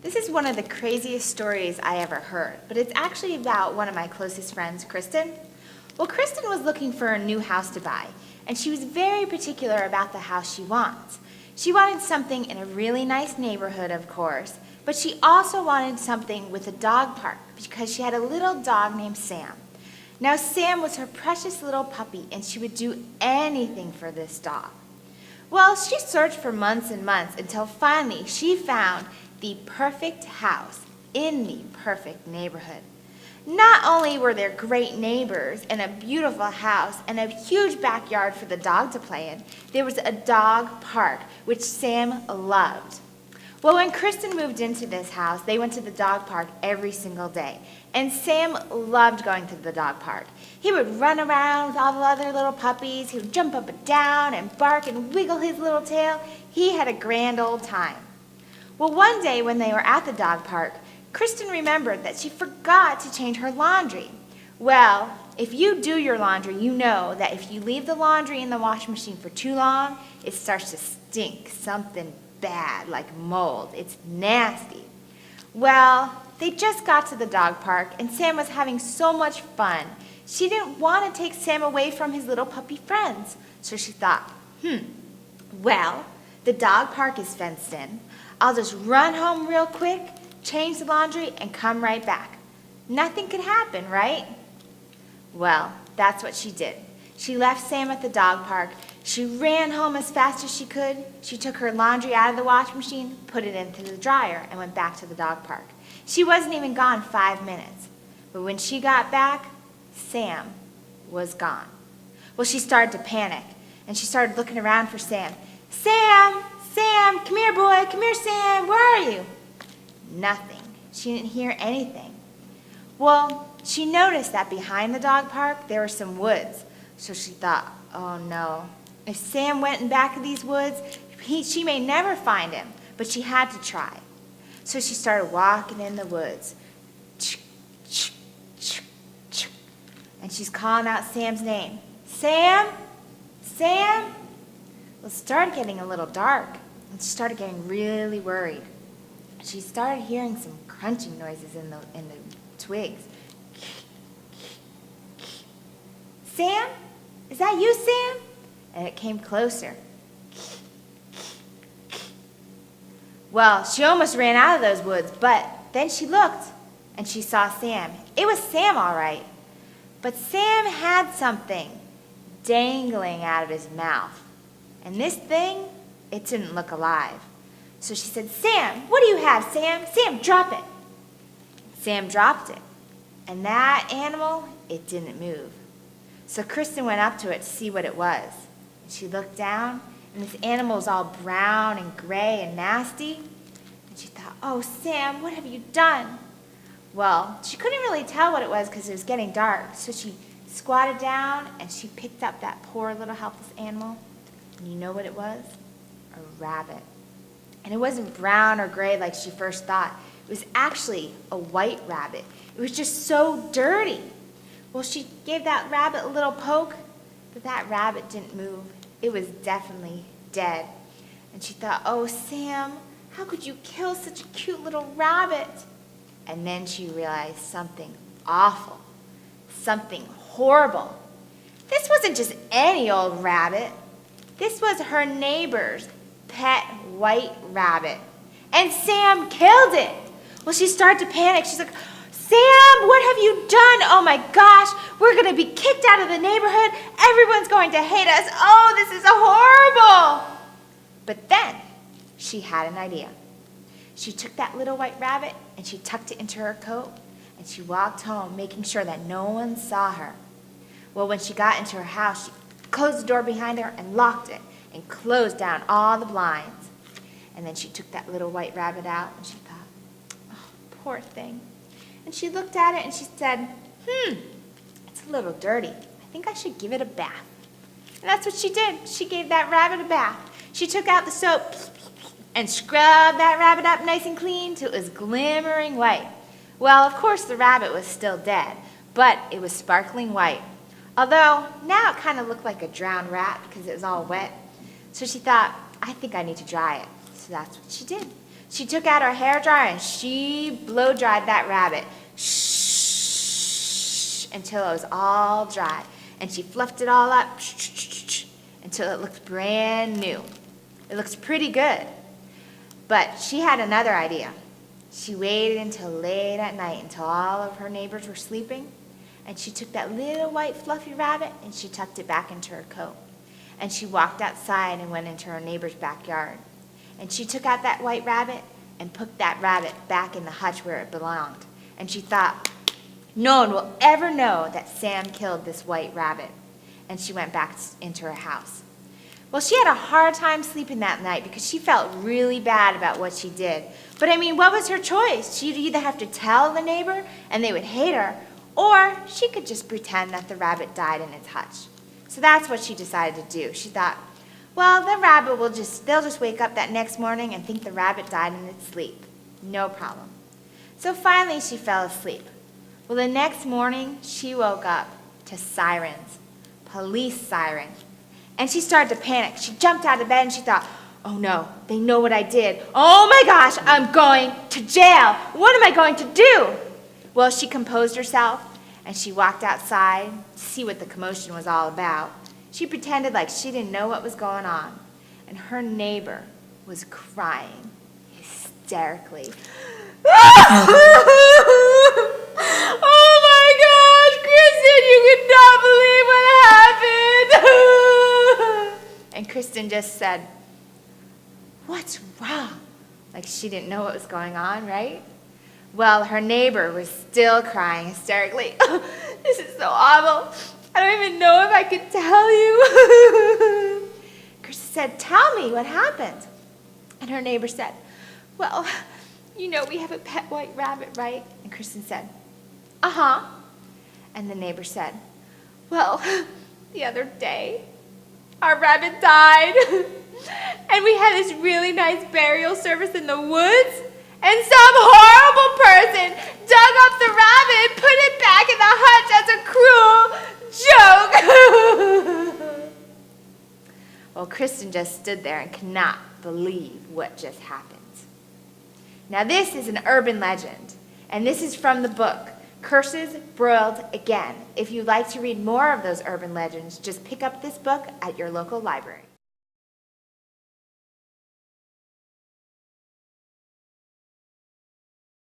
This is one of the craziest stories I ever heard, but it's actually about one of my closest friends, Kristen. Well, Kristen was looking for a new house to buy, and she was very particular about the house she wants. She wanted something in a really nice neighborhood, of course, but she also wanted something with a dog park because she had a little dog named Sam. Now, Sam was her precious little puppy, and she would do anything for this dog. Well, she searched for months and months until finally she found the perfect house in the perfect neighborhood. Not only were there great neighbors and a beautiful house and a huge backyard for the dog to play in, there was a dog park, which Sam loved. Well, when Kristen moved into this house, they went to the dog park every single day. And Sam loved going to the dog park. He would run around with all the other little puppies. He would jump up and down and bark and wiggle his little tail. He had a grand old time. Well, one day when they were at the dog park, Kristen remembered that she forgot to change her laundry. Well, if you do your laundry, you know that if you leave the laundry in the washing machine for too long, it starts to stink something bad, like mold. It's nasty. Well, they just got to the dog park, and Sam was having so much fun. She didn't want to take Sam away from his little puppy friends. So she thought, well, the dog park is fenced in. I'll just run home real quick, change the laundry, and come right back. Nothing could happen, right? Well, that's what she did. She left Sam at the dog park. She ran home as fast as she could. She took her laundry out of the washing machine, put it into the dryer, and went back to the dog park. She wasn't even gone 5 minutes. But when she got back, Sam was gone. Well, she started to panic, and she started looking around for Sam. Sam! Sam! Come here, boy! Come here, Sam! Where are you? Nothing. She didn't hear anything. Well, she noticed that behind the dog park, there were some woods. So she thought, oh no. If Sam went in back of these woods, she may never find him, but she had to try. So she started walking in the woods. And she's calling out Sam's name. Sam? Sam? Well, it started getting a little dark, and she started getting really worried. She started hearing some crunching noises in the twigs. Sam? Is that you, Sam? And it came closer. Well, she almost ran out of those woods, but then she looked, and she saw Sam. It was Sam, all right. But Sam had something dangling out of his mouth. And this thing, it didn't look alive. So she said, Sam, what do you have, Sam? Sam, drop it. Sam dropped it. And that animal, it didn't move. So Kristen went up to it to see what it was. And she looked down, and this animal was all brown and gray and nasty. And she thought, oh, Sam, what have you done? Well, she couldn't really tell what it was because it was getting dark. So she squatted down, and she picked up that poor little helpless animal. And you know what it was? A rabbit. And it wasn't brown or gray like she first thought. It was actually a white rabbit. It was just so dirty. Well, she gave that rabbit a little poke, but that rabbit didn't move. It was definitely dead. And she thought, oh, Sam, how could you kill such a cute little rabbit? And then she realized something awful, something horrible. This wasn't just any old rabbit. This was her neighbor's pet white rabbit. And Sam killed it. Well, she started to panic. She's like, Sam, what have you done? Oh my gosh, we're going to be kicked out of the neighborhood. Everyone's going to hate us. Oh, this is horrible. But then she had an idea. She took that little white rabbit and she tucked it into her coat and she walked home, making sure that no one saw her. Well, when she got into her house, she closed the door behind her and locked it and closed down all the blinds. And then she took that little white rabbit out and she thought, oh, poor thing. And she looked at it and she said, it's a little dirty. I think I should give it a bath. And that's what she did. She gave that rabbit a bath. She took out the soap and scrubbed that rabbit up nice and clean till it was glimmering white. Well, of course, the rabbit was still dead, but it was sparkling white. Although, now it kind of looked like a drowned rat because it was all wet. So she thought, I think I need to dry it. So that's what she did. She took out her hairdryer and she blow-dried that rabbit. Shh, until it was all dry. And she fluffed it all up until it looked brand new. It looks pretty good. But she had another idea. She waited until late at night, until all of her neighbors were sleeping, and she took that little white fluffy rabbit and she tucked it back into her coat. And she walked outside and went into her neighbor's backyard. And she took out that white rabbit and put that rabbit back in the hutch where it belonged. And she thought, no one will ever know that Sam killed this white rabbit. And she went back into her house. Well, she had a hard time sleeping that night because she felt really bad about what she did. But I mean, what was her choice? She'd either have to tell the neighbor and they would hate her, or she could just pretend that the rabbit died in its hutch. So that's what she decided to do. She thought, well, the rabbit they'll just wake up that next morning and think the rabbit died in its sleep. No problem. So finally she fell asleep. Well, the next morning she woke up to sirens, police sirens. And she started to panic. She jumped out of bed and she thought, oh no, they know what I did. Oh my gosh, I'm going to jail. What am I going to do? Well, she composed herself and she walked outside to see what the commotion was all about. She pretended like she didn't know what was going on. And her neighbor was crying hysterically. Oh my gosh, Kristen, you could not believe what happened. And Kristen just said, what's wrong? Like she didn't know what was going on, right? Well, her neighbor was still crying hysterically. This is so awful. I don't even know if I could tell you. Kristen said, tell me what happened. And her neighbor said, well, you know we have a pet white rabbit, right? And Kristen said, uh-huh. And the neighbor said, well, the other day, our rabbit died. And we had this really nice burial service in the woods. And some horrible person dug up the rabbit and put it back in the hutch as a cruel joke. Well, Kristen just stood there and could not believe what just happened. Now this is an urban legend, and this is from the book, Curses Broiled Again. If you'd like to read more of those urban legends, just pick up this book at your local library.